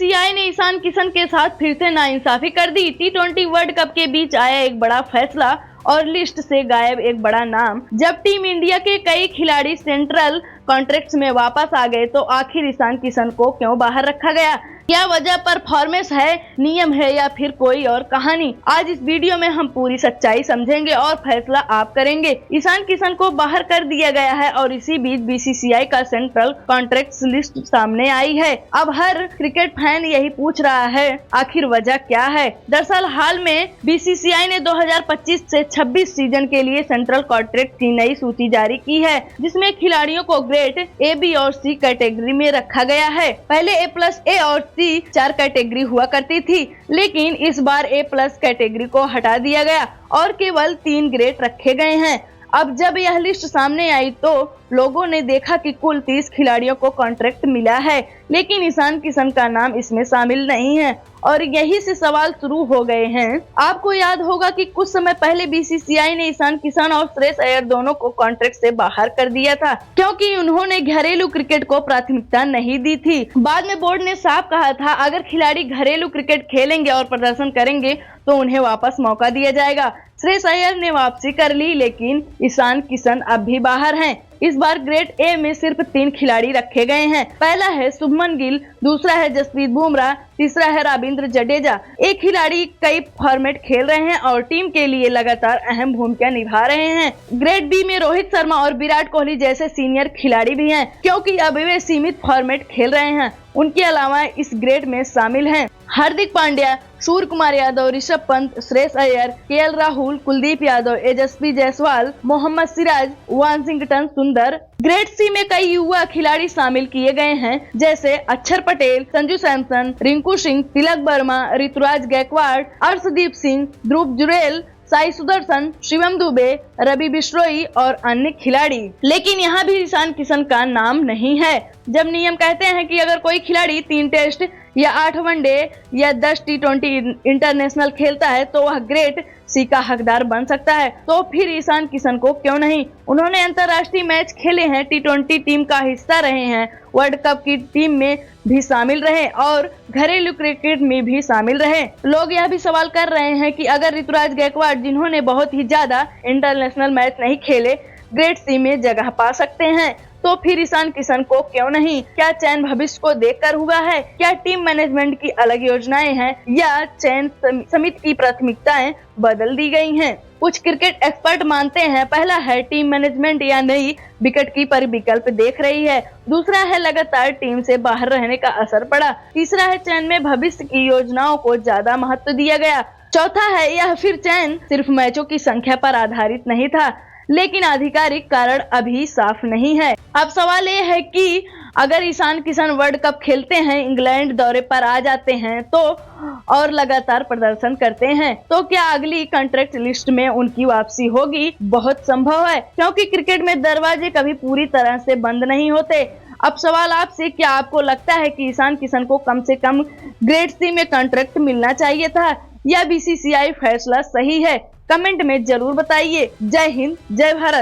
BCCI ने ईशान किशन के साथ फिर से नाइंसाफी कर दी। टी20 वर्ल्ड कप के बीच आया एक बड़ा फैसला और लिस्ट से गायब एक बड़ा नाम। जब टीम इंडिया के कई खिलाड़ी सेंट्रल कॉन्ट्रैक्ट्स में वापस आ गए तो आखिर ईशान किशन को क्यों बाहर रखा गया? क्या वजह परफॉर्मेंस है, नियम है या फिर कोई और कहानी? आज इस वीडियो में हम पूरी सच्चाई समझेंगे और फैसला आप करेंगे। ईशान किशन को बाहर कर दिया गया है और इसी बीच बीसीसीआई का सेंट्रल कॉन्ट्रैक्ट्स लिस्ट सामने आई है। अब हर क्रिकेट फैन यही पूछ रहा है, आखिर वजह क्या है? दरअसल हाल में बीसीसीआई ने 2025 से 26 सीजन के लिए सेंट्रल कॉन्ट्रैक्ट की नई सूची जारी की है, जिसमें खिलाड़ियों को ग्रेड ए, बी और सी कैटेगरी में रखा गया है। पहले A+, ए और सी 4 कैटेगरी हुआ करती थी, लेकिन इस बार A+ कैटेगरी को हटा दिया गया और केवल 3 ग्रेड रखे गए हैं। अब जब यह लिस्ट सामने आई तो लोगों ने देखा कि कुल 30 खिलाड़ियों को कॉन्ट्रैक्ट मिला है, लेकिन ईशान किशन का नाम इसमें शामिल नहीं है और यही से सवाल शुरू हो गए हैं। आपको याद होगा कि कुछ समय पहले बीसीसीआई ने ईशान किशन और श्रेयस अय्यर दोनों को कॉन्ट्रैक्ट से बाहर कर दिया था, क्योंकि उन्होंने घरेलू क्रिकेट को प्राथमिकता नहीं दी थी। बाद में बोर्ड ने साफ कहा था, अगर खिलाड़ी घरेलू क्रिकेट खेलेंगे और प्रदर्शन करेंगे तो उन्हें वापस मौका दिया जाएगा। श्रेयस अय्यर ने वापसी कर ली, लेकिन ईशान किशन अब भी बाहर हैं। इस बार ग्रेड ए में सिर्फ 3 खिलाड़ी रखे गए हैं। पहला है शुभमन गिल, दूसरा है जसप्रीत बुमराह, तीसरा है रविंद्र जडेजा। एक खिलाड़ी कई फॉर्मेट खेल रहे हैं और टीम के लिए लगातार अहम भूमिका निभा रहे हैं। ग्रेड बी में रोहित शर्मा और विराट कोहली जैसे सीनियर खिलाड़ी भी हैं, क्योंकि अब वे सीमित फॉर्मेट खेल रहे हैं। उनके अलावा इस ग्रेड में शामिल हैं हार्दिक पांड्या, सूर्य कुमार यादव, ऋषभ पंत, श्रेयस अय्यर, केएल राहुल, कुलदीप यादव, तेजस्वी जायसवाल, मोहम्मद सिराज, वाशिंगटन सुंदर। ग्रेड सी में कई युवा खिलाड़ी शामिल किए गए हैं, जैसे अक्षर पटेल, संजू सैमसन, रिंकू सिंह, तिलक वर्मा, ऋतुराज गायकवाड़, अर्शदीप सिंह, ध्रुव जुरेल, साई सुदर्शन, शिवम दुबे, रवि बिश्नोई और अन्य खिलाड़ी। लेकिन यहाँ भी ईशान किशन का नाम नहीं है। जब नियम कहते हैं कि अगर कोई खिलाड़ी 3 टेस्ट या 8 वनडे या 10 टी20 इंटरनेशनल खेलता है तो वह ग्रेड सी का हकदार बन सकता है, तो फिर ईशान किशन को क्यों नहीं? उन्होंने अंतर्राष्ट्रीय मैच खेले हैं, टी20 टीम का हिस्सा रहे हैं, वर्ल्ड कप की टीम में भी शामिल रहे और घरेलू क्रिकेट में भी शामिल रहे। लोग यह भी सवाल कर रहे हैं कि अगर ऋतुराज गायकवाड़, जिन्होंने बहुत ही ज्यादा इंटरनेशनल मैच नहीं खेले, ग्रेड सी में जगह पा सकते हैं, तो फिर ईशान किशन को क्यों नहीं? क्या चयन भविष्य को देखकर हुआ है? क्या टीम मैनेजमेंट की अलग योजनाएं हैं या चयन समिति की प्राथमिकताएं बदल दी गई हैं? कुछ क्रिकेट एक्सपर्ट मानते हैं, पहला है टीम मैनेजमेंट या नई विकेट कीपर विकल्प देख रही है, दूसरा है लगातार टीम से बाहर रहने का असर पड़ा, तीसरा है चयन में भविष्य की योजनाओं को ज्यादा महत्व दिया गया, चौथा है यह फिर चयन सिर्फ मैचों की संख्या पर आधारित नहीं था, लेकिन आधिकारिक कारण अभी साफ नहीं है। अब सवाल ये है कि अगर ईशान किशन वर्ल्ड कप खेलते हैं, इंग्लैंड दौरे पर आ जाते हैं तो और लगातार प्रदर्शन करते हैं, तो क्या अगली कॉन्ट्रैक्ट लिस्ट में उनकी वापसी होगी? बहुत संभव है, क्योंकि क्रिकेट में दरवाजे कभी पूरी तरह से बंद नहीं होते। अब सवाल आपसे, क्या आपको लगता है कि ईशान किशन को कम से कम ग्रेड सी में कॉन्ट्रैक्ट मिलना चाहिए था या बीसीसीआई फैसला सही है? कमेंट में जरूर बताइए। जय हिंद, जय भारत।